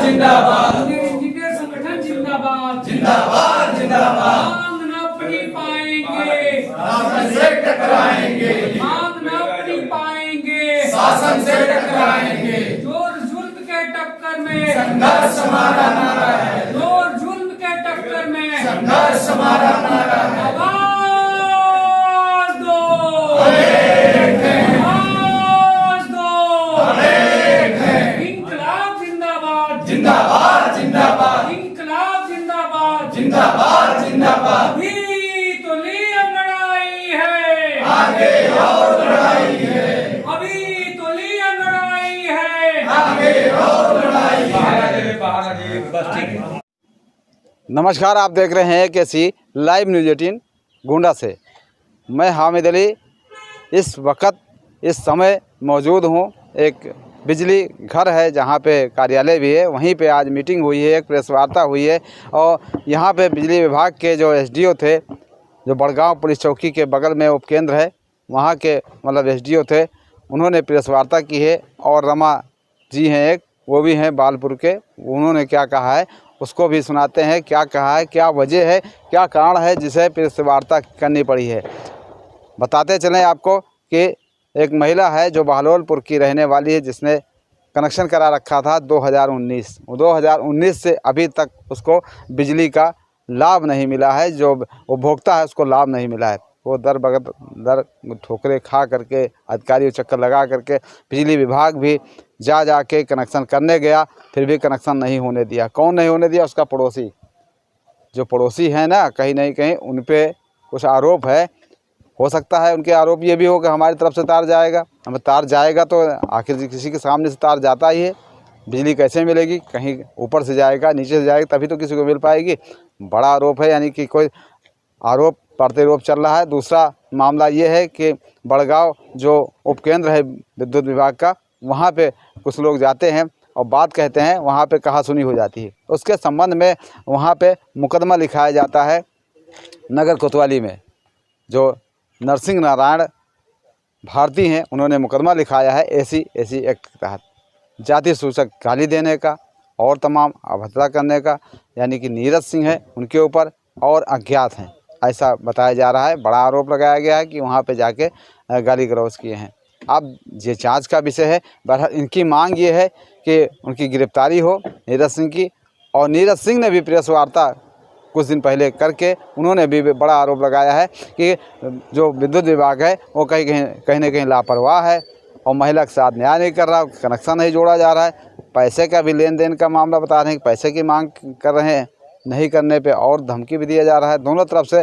जिंदाबाद इंजीनियर संगठन जिंदाबाद जिंदाबाद जिंदाबाद मांग न अपनी पाएंगे शासन से टकराएंगे मांग न अपनी पाएंगे शासन से टकराएंगे जोर जुल्म के टक्कर में संघर्ष हमारा नारा है जोर जुल्म के टक्कर में संघर्ष हमारा नारा है आवाज दो आवाज दो इंकलाब जिंदाबाद जिंदाबाद जिंदाबाद इंकलाब जिंदाबाद जिंदाबाद जिंदाबाद अभी तो लिए लड़ाई है आगे और लड़ाई है अभी तो लिए लड़ाई है आगे और लड़ाई है नमस्कार, आप देख रहे हैं केसी लाइव न्यूज़ 18 गोंडा से। मैं हामिद अली इस वक्त इस समय मौजूद हूँ। एक बिजली घर है जहाँ पे कार्यालय भी है, वहीं पे आज मीटिंग हुई है, एक प्रेस वार्ता हुई है और यहाँ पे बिजली विभाग के जो एसडीओ थे, जो बड़गांव पुलिस चौकी के बगल में उपकेंद्र है, वहाँ के मतलब एसडीओ थे, उन्होंने प्रेस वार्ता की है। और रमा जी हैं एक, वो भी हैं बालपुर के, उन्होंने क्या कहा है उसको भी सुनाते हैं। क्या कहा है, क्या वजह है, क्या कारण है जिसे प्रेस वार्ता करनी पड़ी है, बताते चलें आपको कि एक महिला है जो बहलोलपुर की रहने वाली है, जिसने कनेक्शन करा रखा था 2019 से अभी तक उसको बिजली का लाभ नहीं मिला है। जो उपभोक्ता है उसको लाभ नहीं मिला है। वो दर ठोकरे खा करके, अधिकारियों चक्कर लगा करके, बिजली विभाग भी जा के कनेक्शन करने गया, फिर भी कनेक्शन नहीं होने दिया। कौन नहीं होने दिया? उसका पड़ोसी। जो पड़ोसी है ना, कहीं नहीं कहीं उन पे कुछ आरोप है। हो सकता है उनके आरोप ये भी हो कि हमारी तरफ से तार जाएगा। हमें तार जाएगा तो आखिर किसी के सामने से तार जाता ही है, बिजली कैसे मिलेगी? कहीं ऊपर से जाएगा, नीचे से जाएगा, तभी तो किसी को मिल पाएगी। बड़ा आरोप है, यानी कि कोई आरोप प्रत्यारोप चल रहा है। दूसरा मामला ये है कि बड़गांव जो उपकेंद्र है विद्युत विभाग का, वहाँ पे कुछ लोग जाते हैं और बात कहते हैं, वहाँ पे कहासुनी हो जाती है। उसके संबंध में वहाँ पे मुकदमा लिखाया जाता है नगर कोतवाली में। जो नरसिंह नारायण भारती हैं, उन्होंने मुकदमा लिखाया है एसी एक्ट के तहत, जाति सूचक गाली देने का और तमाम अभद्रता करने का, यानी कि नीरज सिंह है उनके ऊपर और अज्ञात हैं, ऐसा बताया जा रहा है। बड़ा आरोप लगाया गया है कि वहाँ पे जाके गाली गलौज किए हैं। अब ये जांच का विषय है। बहरहाल इनकी मांग ये है कि उनकी गिरफ्तारी हो, नीरज सिंह की। और नीरज सिंह ने भी प्रेस वार्ता कुछ दिन पहले करके उन्होंने भी बड़ा आरोप लगाया है कि जो विद्युत विभाग है वो कहीं ना कहीं लापरवाह है और महिला के साथ न्याय नहीं कर रहा, कनेक्शन नहीं जोड़ा जा रहा है। पैसे का भी लेन देन का मामला बता रहे हैं कि पैसे की मांग कर रहे हैं, नहीं करने पे और धमकी भी दिया जा रहा है। दोनों तरफ से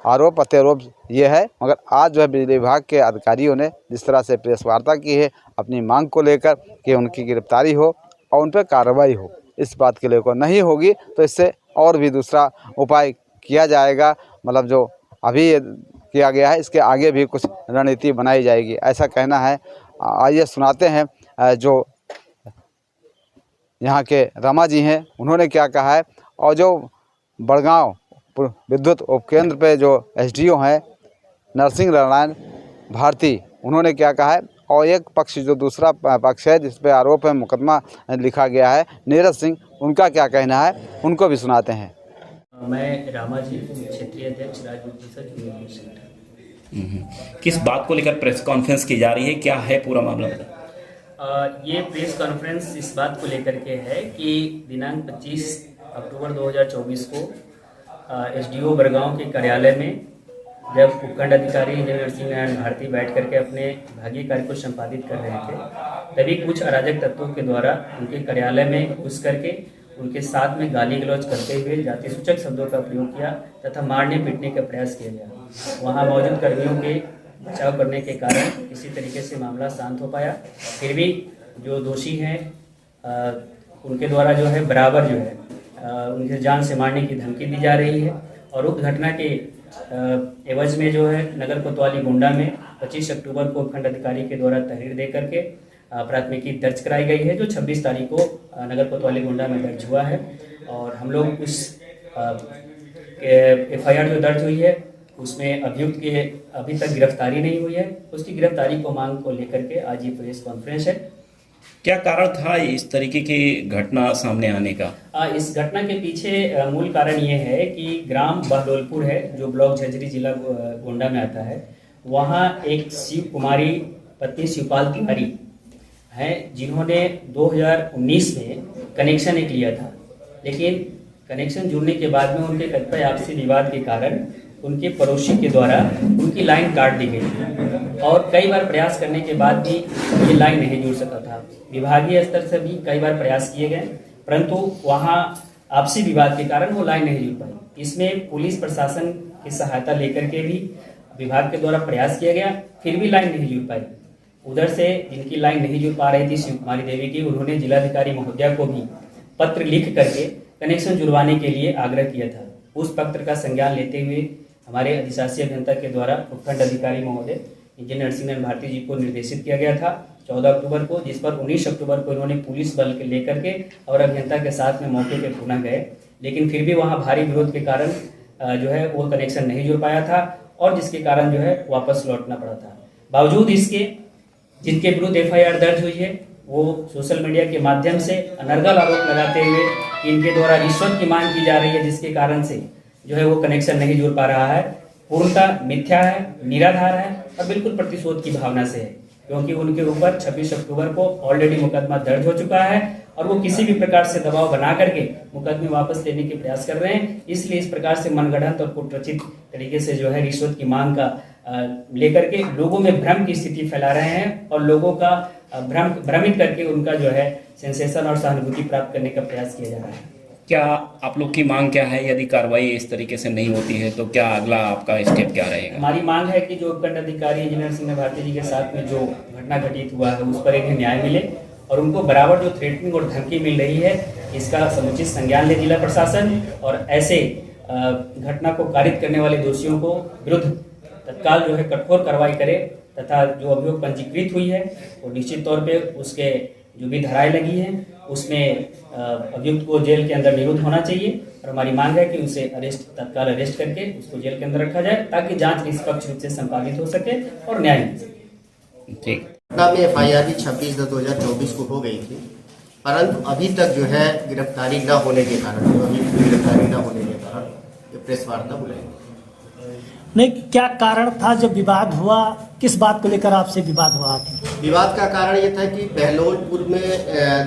आरोप प्रत्यारोप ये है। मगर आज जो है बिजली विभाग के अधिकारियों ने जिस तरह से प्रेस वार्ता की है अपनी मांग को लेकर कि उनकी गिरफ्तारी हो और उन पर कार्रवाई हो, इस बात के लेकर नहीं होगी तो इससे और भी दूसरा उपाय किया जाएगा। मतलब जो अभी किया गया है इसके आगे भी कुछ रणनीति बनाई जाएगी, ऐसा कहना है। आइए सुनाते हैं जो यहाँ के रमा जी हैं, उन्होंने क्या कहा है। और जो बड़गांव विद्युत उपकेंद्र पे जो एसडीओ हैं नरसिंह नारायण भारती, उन्होंने क्या कहा है। और एक पक्ष जो दूसरा पक्ष है जिस पे आरोप है, मुकदमा लिखा गया है, नीरज सिंह, उनका क्या कहना है, उनको भी सुनाते हैं। मैं रामा जी, क्षेत्रीय अध्यक्ष राजनीति संगठन। किस बात को लेकर प्रेस कॉन्फ्रेंस की जा रही है, क्या है पूरा मामला? ये प्रेस कॉन्फ्रेंस इस बात को लेकर के है कि दिनांक 25 अक्टूबर 2024 को एसडीओ बड़गांव के कार्यालय में जब उपखंड अधिकारी इंजीनियर नरसिंह नारायण भारती बैठ करके अपने विभागीय कार्य को संपादित कर रहे थे, तभी कुछ अराजक तत्वों के द्वारा उनके कार्यालय में घुस करके उनके साथ में गाली गलौज करते हुए जाति सूचक शब्दों का प्रयोग किया तथा मारने पीटने का प्रयास किया गया। वहां मौजूद कर्मियों के बचाव करने के कारण किसी तरीके से मामला शांत हो पाया। फिर भी जो दोषी हैं उनके द्वारा जो है बराबर जो है उनके जान से मारने की धमकी दी जा रही है। और उक्त घटना के एवज में जो है नगर कोतवाली गोंडा में 25 अक्टूबर को उपखंड अधिकारी के द्वारा तहरीर दे करके प्राथमिकी दर्ज कराई गई है, जो 26 तारीख को नगर कोतवाली गोंडा में दर्ज हुआ है। और हम लोग उस एफआईआर जो दर्ज हुई है उसमें अभियुक्त की अभी तक गिरफ्तारी नहीं हुई है। उसकी गिरफ्तारी को मांग को लेकर के आज ये प्रेस कॉन्फ्रेंस है। क्या कारण था इस तरीके की घटना सामने आने का? इस घटना के पीछे मूल कारण ये है कि ग्राम बहलोलपुर है जो ब्लॉक झज्जरी जिला गोंडा में आता है। वहाँ एक शिव कुमारी पत्नी शिवपाल तिवारी हैं जिन्होंने 2019 में कनेक्शन एक लिया था, लेकिन कनेक्शन जुड़ने के बाद में उनके कतिपय आपसी विवाद के कारण उनके पड़ोसी के द्वारा उनकी लाइन काट दी गई और कई बार प्रयास करने के बाद भी ये लाइन नहीं जुड़ सका था। विभागीय स्तर से भी कई बार प्रयास किए गए, परंतु वहाँ आपसी विवाद के कारण वो लाइन नहीं जुड़ पाई। इसमें पुलिस प्रशासन की सहायता लेकर के भी विभाग के द्वारा प्रयास किया गया, फिर भी लाइन नहीं जुड़ पाई। उधर से जिनकी लाइन नहीं जुड़ पा रही थी शिव कुमारी देवी की, उन्होंने जिलाधिकारी महोदया को भी पत्र लिख करके कनेक्शन जुड़वाने के लिए आग्रह किया था। उस पत्र का संज्ञान लेते हुए हमारे अधिशासी अभियंता के द्वारा उपखंड अधिकारी महोदय इंजीनियर नरसिंह भारती जी को निर्देशित किया गया था 14 अक्टूबर को, जिस पर 19 अक्टूबर को इन्होंने पुलिस बल के लेकर के और अभियंता के साथ में मौके पर पुनः गए, लेकिन फिर भी वहाँ भारी विरोध के कारण जो है वो कनेक्शन नहीं जुड़ पाया था और जिसके कारण जो है वापस लौटना पड़ा था। बावजूद इसके जिनके विरुद्ध FIR दर्ज हुई है वो सोशल मीडिया के माध्यम से अनर्गल आरोप लगाते हुए इनके द्वारा रिश्वत की मांग की जा रही है, जिसके कारण से जो है वो कनेक्शन नहीं जुड़ पा रहा है, पूर्णतः मिथ्या है, निराधार है और बिल्कुल प्रतिशोध की भावना से है, क्योंकि उनके ऊपर 26 अक्टूबर को ऑलरेडी मुकदमा दर्ज हो चुका है और वो किसी भी प्रकार से दबाव बना करके मुकदमे वापस लेने के प्रयास कर रहे हैं। इसलिए इस प्रकार से मनगढ़ंत और कुटरचित तरीके से जो है रिश्वत की मांग का लेकर के लोगों में भ्रम की स्थिति फैला रहे हैं और लोगों का भ्रमित करके उनका जो है सेंसेशन और सहानुभूति प्राप्त करने का प्रयास किया जा रहा है। क्या आप लोग की मांग क्या है? यदि कार्रवाई इस तरीके से नहीं होती है तो क्या अगला आपका स्टेप क्या रहेगा? हमारी मांग है कि जो उपखंड अधिकारी इंजीनियर नरसिंह भारती जी के साथ में जो घटना घटित हुआ है उस पर एक न्याय मिले और उनको बराबर जो थ्रेटनिंग और धमकी मिल रही है इसका समुचित संज्ञान ले जिला प्रशासन और ऐसे घटना को कारित करने वाले दोषियों को विरुद्ध तत्काल जो है कठोर कार्रवाई करे तथा जो अभियोग पंजीकृत हुई है वो निश्चित तौर पे उसके जो भी धाराएं लगी हैं उसमें अभियुक्त को जेल के अंदर निरुद्ध होना चाहिए और हमारी मांग है कि उसे तत्काल अरेस्ट करके उसको जेल के अंदर रखा जाए ताकि जांच निष्पक्ष रूप से संपादित हो सके और न्याय मिल सके। ठीक। में FIR भी 26/10/2024 को हो गई थी, परंतु अभी तक जो है गिरफ्तारी न होने के कारण ये प्रेस वार्ता बुलाई। नहीं, क्या कारण था जब विवाद हुआ? किस बात को लेकर आपसे विवाद हुआ था? विवाद का कारण ये था कि बहलोलपुर में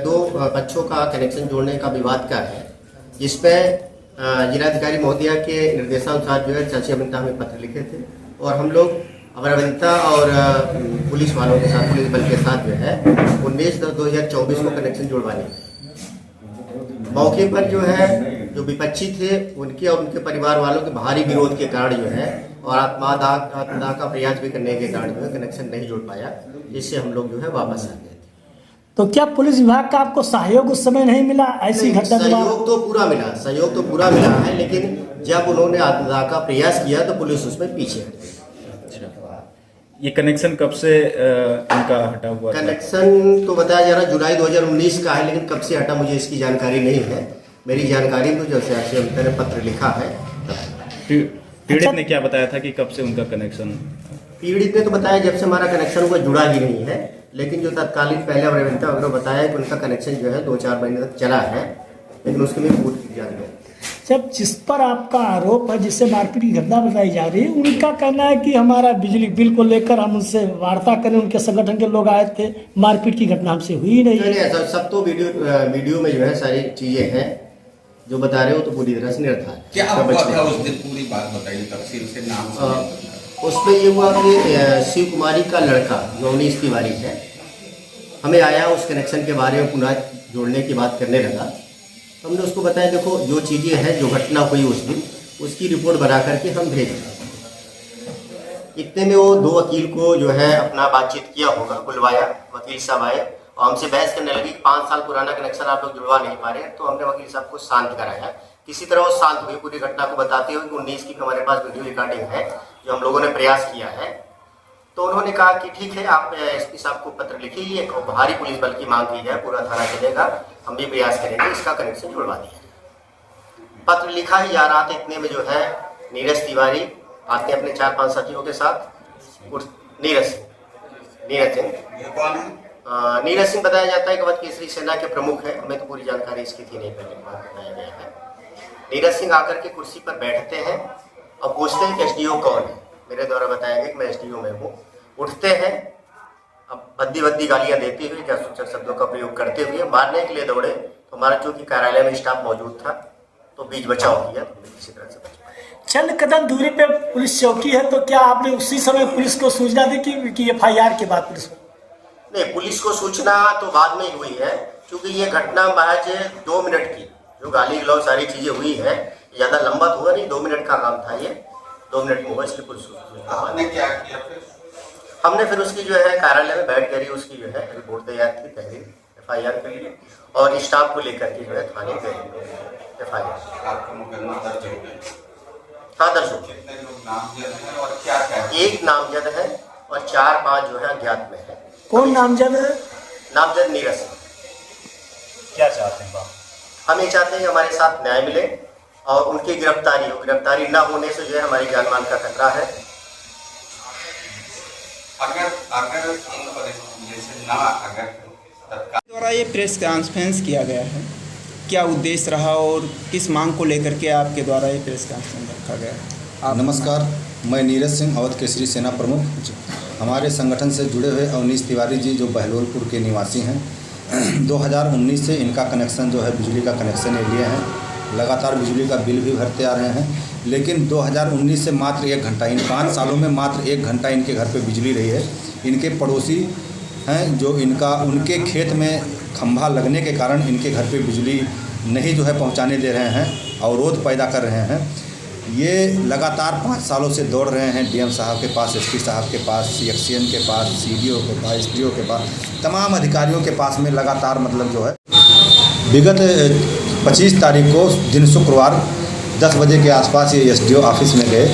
दो बच्चों का कनेक्शन जोड़ने का विवाद का है, जिसमें जिलाधिकारी महोदया के निर्देशानुसार जो है शासी अभियंता हमें पत्र लिखे थे और हम लोग हमारा अभियंता और पुलिस वालों के साथ, पुलिस बल के साथ जो है 19/10/2024 को कनेक्शन जुड़वाने मौके पर जो है जो विपक्षी थे उनके और उनके परिवार वालों के भारी विरोध के कारण जो है और आत्मदाह का प्रयास भी करने के कारण जो है कनेक्शन नहीं जुड़ पाया, जिससे हम लोग जो है वापस आ गए थे। तो क्या पुलिस विभाग का आपको सहयोग उस समय नहीं मिला? ऐसी घटना सहयोग तो पूरा मिला है, लेकिन जब उन्होंने आत्मदाह का प्रयास किया तो पुलिस उसमें पीछे हट गई। ये कनेक्शन कब से इनका हटा हुआ? कनेक्शन तो बताया जा रहा है जुलाई 2019 का है, लेकिन कब से हटा मुझे इसकी जानकारी नहीं है। मेरी जानकारी तो जैसे अभियंता ने पत्र लिखा है। पीड़ित ने क्या बताया था कि कब से उनका कनेक्शन? पीड़ित ने तो बताया जब से हमारा कनेक्शन हुआ जुड़ा ही नहीं है, लेकिन जो तत्कालीन पहले अभियंता वगैरह बताया कि उनका कनेक्शन जो है 2-4 महीने तक चला है, लेकिन उसके लिए पूरी जानकारी। जब जिस पर आपका आरोप है, जिससे मारपीट की घटना बताई जा रही है, उनका कहना है कि हमारा बिजली बिल को लेकर हम उनसे वार्ता करें, उनके संगठन के लोग आए थे, मारपीट की घटना हमसे हुई नहीं है। ऐसा सब तो वीडियो में जो है सारी चीजें हैं, जो बता रहे हो तो पूरी तरह से निर्धार है। क्या हुआ था उस दिन, पूरी बात बताइए तफसील से, नाम उसमें ये हुआ कि शिव कुमारी का लड़का नवनीश तिवारी है, हमें आया उस कनेक्शन के बारे में पुनः जोड़ने की बात करने लगा। हमने उसको बताया देखो जो चीज़ें हैं, जो घटना हुई उस दिन, उसकी रिपोर्ट बना करके हम भेज दें। इतने में वो 2 वकील को जो है अपना बातचीत किया होगा, बुलवाया, वकील साहब आए और हमसे बहस करने लगी कि 5 साल पुराना कनेक्शन आप लोग जुड़वा नहीं पा रहे हैं। तो हमने वकील साहब को शांत कराया, किसी तरह वो शांत हुई, पूरी घटना को बताते हुए कि 19 की हमारे पास वीडियो रिकॉर्डिंग है जो हम लोगों ने प्रयास किया है। तो उन्होंने कहा कि ठीक है, आप SP साहब को पत्र लिखिए, एक भारी पुलिस बल की मांग की जाए, पूरा थाना चलेगा, हम भी प्रयास करेंगे, इसका कनेक्शन जुड़वा दिया। पत्र लिखा ही जा रहा था, इतने में जो है नीरज तिवारी आते अपने 4-5 साथियों के साथ, नीरज सिंह नीरज सिंह बताया जाता है कि अवध केसरी सेना के प्रमुख है। हमें तो पूरी जानकारी इसकी थी नहीं, पहले बताया गया है। नीरज सिंह आकर के कुर्सी पर बैठते हैं और पूछते हैं कि एसडीओ कौन है। मेरे द्वारा बताया गया कि मैं एसडीओ में हूँ। उठते हैं, अब बद्दी बद्दी गालियाँ देते हुए, क्या सूचक शब्दों का प्रयोग करते हुए मारने के लिए दौड़े। तो हमारा चूंकि कार्यालय में स्टाफ मौजूद था तो बीच बचाव किया, तो किसी तरह से बच पाए। चंद कदम दूरी पे पुलिस चौकी है, तो क्या आपने उसी समय पुलिस को सूचना दी कि FIR के बाद पुलिस को? नहीं, पुलिस को सूचना तो बाद में ही हुई है, क्योंकि ये घटना महज 2 मिनट की, जो गाली गलौज सारी चीजें हुई है, ज्यादा लंबा तो हुआ नहीं, 2 मिनट का काम था ये। 2 मिनट में हुआ, इसलिए पुलिस को आपने क्या किया फिर? हमने फिर उसकी जो है कार्यालय में बैठ कर ही उसकी जो है रिपोर्ट तैयार की, तहरीर FIR के लिए, और स्टाफ को लेकर के जो है थाने गए FIR। आपका मुकदमा दर्ज हो गया? हाँ, दर्ज हो गया। कितने लोग नामजद हैं और क्या क्या? एक नामजद है और 4-5 जो है अज्ञात में है। कौन नामजद है? नामजद नीरज सिंह। क्या चाहते हैं आप? हम ये चाहते हैं कि हमारे साथ न्याय मिले और उनकी गिरफ्तारी हो। गिरफ्तारी न होने से जो है हमारी जान माल का खतरा है। अगर जैसे ना अगर द्वारा ये प्रेस कॉन्फ्रेंस किया गया है, क्या उद्देश्य रहा और किस मांग को लेकर के आपके द्वारा ये प्रेस कॉन्फ्रेंस रखा गया है? नमस्कार, मैं नीरज सिंह, अवध केसरी सेना प्रमुख। हमारे संगठन से जुड़े हुए अवनीश तिवारी जी जो बहलोलपुर के निवासी हैं, 2019 से इनका कनेक्शन जो है बिजली का कनेक्शन ये लिए हैं। लगातार बिजली का बिल भी भरते आ रहे हैं, लेकिन 2019 से मात्र 1 घंटा, इन 5 सालों में मात्र 1 घंटा इनके घर पे बिजली रही है। इनके पड़ोसी हैं जो उनके खेत में खंभा लगने के कारण इनके घर पे बिजली नहीं जो है पहुंचाने दे रहे हैं, अवरोध पैदा कर रहे हैं। ये लगातार 5 सालों से दौड़ रहे हैं डीएम साहब के पास, एसपी साहब के पास, CXCN के पास, CDO के पास, SDO के पास, तमाम अधिकारियों के पास में लगातार मतलब जो है। विगत 25 तारीख को दिन शुक्रवार 10 बजे के आसपास ये SDO ऑफिस में गए,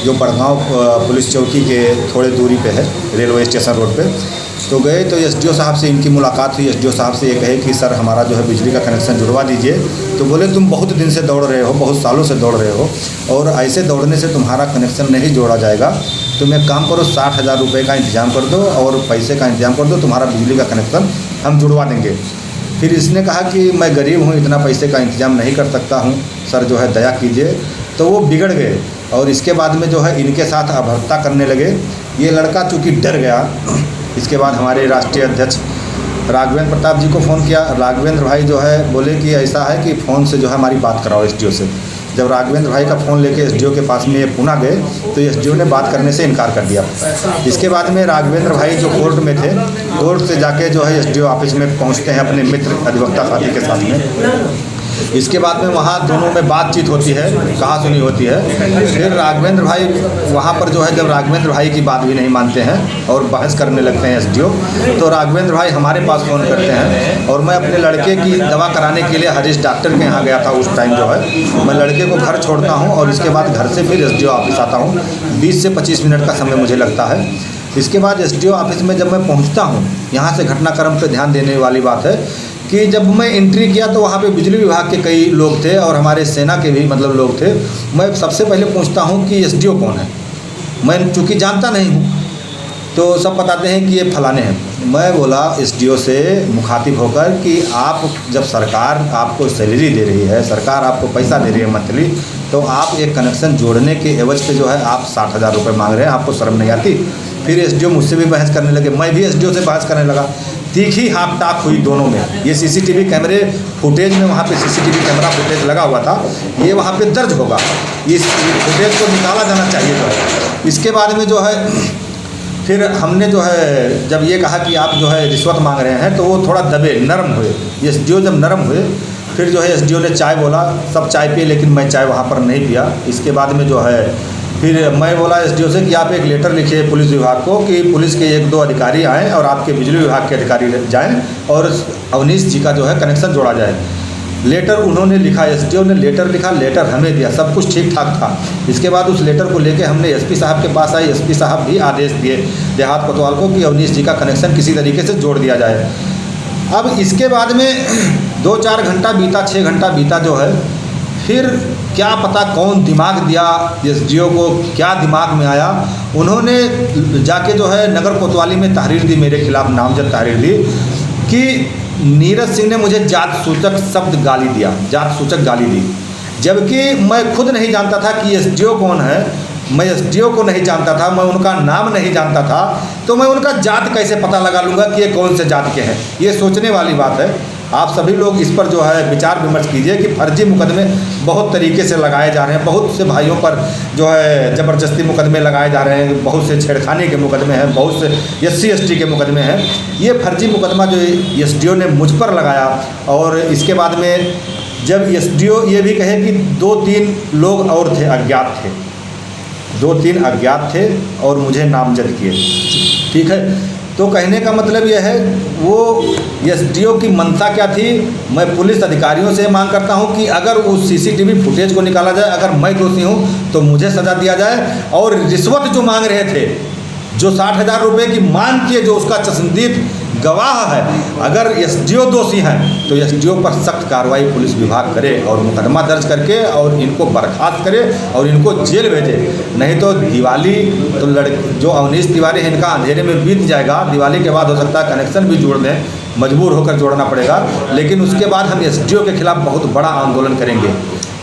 जो बड़गांव पुलिस चौकी के थोड़े दूरी पे है, रेलवे स्टेशन रोड पे। तो गए तो SDO साहब से इनकी मुलाकात हुई। SDO साहब से ये कहे कि सर हमारा जो है बिजली का कनेक्शन जुड़वा दीजिए। तो बोले तुम बहुत दिन से दौड़ रहे हो, बहुत सालों से दौड़ रहे हो, और ऐसे दौड़ने से तुम्हारा कनेक्शन नहीं जोड़ा जाएगा। तुम एक काम करो, 60,000 रुपये का इंतजाम कर दो और पैसे का इंतजाम कर दो, तुम्हारा बिजली का कनेक्शन हम जुड़वा देंगे। फिर इसने कहा कि मैं गरीब हूँ, इतना पैसे का इंतजाम नहीं कर सकता हूँ, सर जो है दया कीजिए। तो वो बिगड़ गए और इसके बाद में जो है इनके साथ अभद्रता करने लगे। ये लड़का चूँकि डर गया, इसके बाद हमारे राष्ट्रीय अध्यक्ष राघवेंद्र प्रताप जी को फ़ोन किया। राघवेंद्र भाई जो है बोले कि ऐसा है कि फ़ोन से जो है हमारी बात कराओ SDO से। जब राघवेंद्र भाई का फ़ोन लेके SDO के पास में ये पुणे गए तो SDO ने बात करने से इनकार कर दिया। इसके बाद में राघवेंद्र भाई जो कोर्ट में थे, कोर्ट से जाके जो है SDO ऑफिस में पहुंचते हैं अपने मित्र अधिवक्ता साथी के साथ में। इसके बाद में वहाँ दोनों में बातचीत होती है, कहा सुनी होती है। फिर राघवेंद्र भाई वहाँ पर जो है जब राघवेंद्र भाई की बात भी नहीं मानते हैं और बहस करने लगते हैं SDO, तो राघवेंद्र भाई हमारे पास फ़ोन करते हैं और मैं अपने लड़के की दवा कराने के लिए हरीश डॉक्टर के यहाँ गया था। उस टाइम जो है मैं लड़के को घर छोड़ता हूँ और इसके बाद घर से फिर SDO ऑफिस आता हूँ। 20 से 25 मिनट का समय मुझे लगता है। इसके बाद SDO ऑफिस में जब मैं पहुँचता हूँ, यहाँ से घटनाक्रम पर ध्यान देने वाली बात है कि जब मैं एंट्री किया तो वहाँ पे बिजली विभाग के कई लोग थे और हमारे सेना के भी मतलब लोग थे। मैं सबसे पहले पूछता हूँ कि SDO कौन है। मैं चूँकि जानता नहीं हूँ तो सब बताते हैं कि ये फलाने हैं। मैं बोला SDO से मुखातिब होकर कि आप जब सरकार आपको सैलरी दे रही है, सरकार आपको पैसा दे रही है मंथली, तो आप एक कनेक्शन जोड़ने के एवज पे जो है आप 60,000 रुपये मांग रहे हैं, आपको शर्म नहीं आती? फिर SDO मुझसे भी बहस करने लगे, मैं भी SDO से बहस करने लगा। तीखी हाँक टाक हुई दोनों में। ये CCTV कैमरे फुटेज में, वहाँ पे CCTV कैमरा फुटेज लगा हुआ था, ये वहाँ पे दर्ज होगा, इस फुटेज को निकाला जाना चाहिए जो है। इसके बाद में जो है फिर हमने जो है जब ये कहा कि आप जो है रिश्वत मांग रहे हैं, तो वो थोड़ा दबे, नरम हुए। SDO जब नरम हुए फिर जो है SDO ने चाय बोला, सब चाय पिए, लेकिन मैं चाय वहाँ पर नहीं पिया। इसके बाद में जो है फिर मैं बोला SDO से कि आप एक लेटर लिखिए पुलिस विभाग को कि पुलिस के 1-2 अधिकारी आएँ और आपके बिजली विभाग के अधिकारी जाएँ और अवनीश जी का जो है कनेक्शन जोड़ा जाए। लेटर उन्होंने लिखा, SDO ने लेटर लिखा, लेटर हमें दिया, सब कुछ ठीक ठाक था। इसके बाद उस लेटर को लेके हमने SP साहब के पास आए। SP साहब भी आदेश दिए देहात कोतवाल को कि अवनीश जी का कनेक्शन किसी तरीके से जोड़ दिया जाए। अब इसके बाद में 2-4 घंटा बीता, 6 घंटा बीता जो है, फिर क्या पता कौन दिमाग दिया एसडीओ को, क्या दिमाग में आया, उन्होंने जाके जो है नगर कोतवाली में तहरीर दी, मेरे खिलाफ नामजद तहरीर दी कि नीरज सिंह ने मुझे जात सूचक शब्द गाली दिया, जात सूचक गाली दी, जबकि मैं खुद नहीं जानता था कि एसडीओ कौन है। मैं एसडीओ को नहीं जानता था, मैं उनका नाम नहीं जानता था, तो मैं उनका जात कैसे पता लगा लूँगा कि ये कौन से जात के हैं। ये सोचने वाली बात है। आप सभी लोग इस पर जो है विचार विमर्श कीजिए कि फर्जी मुकदमे बहुत तरीके से लगाए जा रहे हैं, बहुत से भाइयों पर जो है ज़बरदस्ती मुकदमे लगाए जा रहे हैं, बहुत से छेड़खानी के मुकदमे हैं, बहुत से SC ST के मुकदमे हैं। ये फर्जी मुकदमा जो एसडीओ ने मुझ पर लगाया, और इसके बाद में जब एसडीओ ये भी कहे कि 2-3 लोग और थे, अज्ञात थे, 2-3 अज्ञात थे और मुझे नामजद किए, ठीक है। तो कहने का मतलब यह है, वो एसडीओ की मंशा क्या थी। मैं पुलिस अधिकारियों से मांग करता हूं कि अगर उस CCTV फुटेज को निकाला जाए, अगर मैं दोषी हूं तो मुझे सज़ा दिया जाए। और रिश्वत जो मांग रहे थे, जो 60,000 रुपये की मांग किए, जो उसका चश्मदीद गवाह है, अगर एसडीओ दोषी हैं तो एसडीओ पर सख्त कार्रवाई पुलिस विभाग करे और मुकदमा दर्ज करके और इनको बर्खास्त करे और इनको जेल भेजे। नहीं तो दिवाली तो जो अवनीश तिवारी है, इनका अंधेरे में बीत जाएगा। दिवाली के बाद हो सकता है कनेक्शन भी जोड़ दें, मजबूर होकर जोड़ना पड़ेगा, लेकिन उसके बाद हम एसडीओ के खिलाफ बहुत बड़ा आंदोलन करेंगे।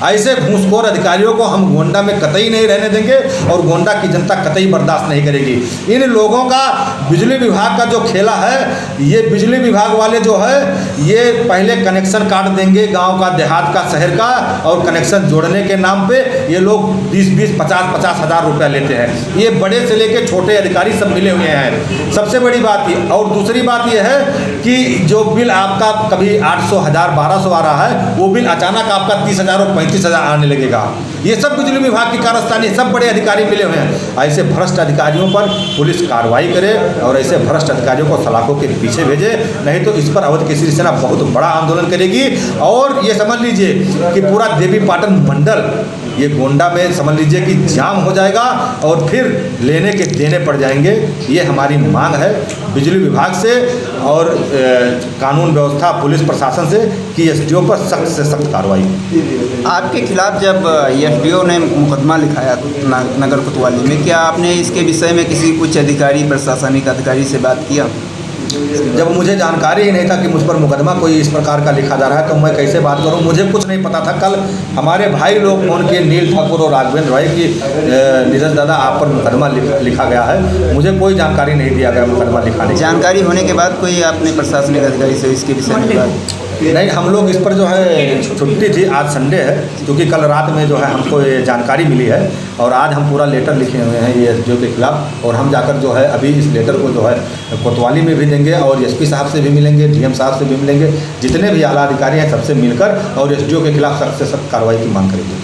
ऐसे घूसखोर अधिकारियों को हम गोंडा में कतई नहीं रहने देंगे और गोंडा की जनता कतई बर्दाश्त नहीं करेगी। इन लोगों का बिजली विभाग का जो खेला है, ये बिजली विभाग वाले जो है, ये पहले कनेक्शन काट देंगे गांव का, देहात का, शहर का, और कनेक्शन जोड़ने के नाम पे ये लोग 20-20, 50-50 हज़ार रुपया लेते हैं। ये बड़े से लेके छोटे अधिकारी सब मिले हुए हैं। सबसे बड़ी बात ये, और दूसरी बात ये है कि जो बिल आपका कभी 800, 1000, 1200 आ रहा है, वो बिल अचानक आपका 30,000 और 35,000 आने लगेगा। ये सब बिजली विभाग की कारस्तानी, सब बड़े अधिकारी मिले हुए हैं। ऐसे भ्रष्ट अधिकारियों पर पुलिस कार्रवाई करे और ऐसे भ्रष्ट अधिकारियों को सलाखों के पीछे भेजे, नहीं तो इस पर अवध केसरी सेना बहुत बड़ा आंदोलन करेगी। और ये समझ लीजिए कि पूरा देवीपाटन मंडल, ये गोंडा में समझ लीजिए कि जाम हो जाएगा और फिर लेने के देने पड़ जाएंगे। ये हमारी मांग है बिजली विभाग से और कानून व्यवस्था, पुलिस प्रशासन से कि एसडीओ पर सख्त से सख्त कार्रवाई। आपके खिलाफ जब एसडीओ ने मुकदमा लिखाया नगर कोतवाली में, क्या आपने इसके विषय में किसी उच्च अधिकारी, प्रशासनिक अधिकारी से बात किया? जब मुझे जानकारी ही नहीं था कि मुझ पर मुकदमा कोई इस प्रकार का लिखा जा रहा है, तो मैं कैसे बात करूं? मुझे कुछ नहीं पता था। कल हमारे भाई लोग फोन किए, नील ठाकुर और राघवेंद्र भाई, की नीरज दादा आप पर मुकदमा लिखा गया है। मुझे कोई जानकारी नहीं दिया गया मुकदमा लिखाने की। जानकारी होने के बाद कोई आपने प्रशासनिक अधिकारी से इसके विषय में बात? नहीं, हम लोग इस पर जो है छुट्टी थी, आज संडे है, क्योंकि कल रात में जो है हमको ये जानकारी मिली है और आज हम पूरा लेटर लिखे हुए हैं ये एसडीओ के खिलाफ। और हम जाकर जो है अभी इस लेटर को जो है कोतवाली में भी देंगे और एसपी साहब से भी मिलेंगे, डीएम साहब से भी मिलेंगे, जितने भी आला अधिकारी हैं सबसे मिलकर और एसडीओ के खिलाफ सख्त से सख्त कार्रवाई की मांग करेंगे।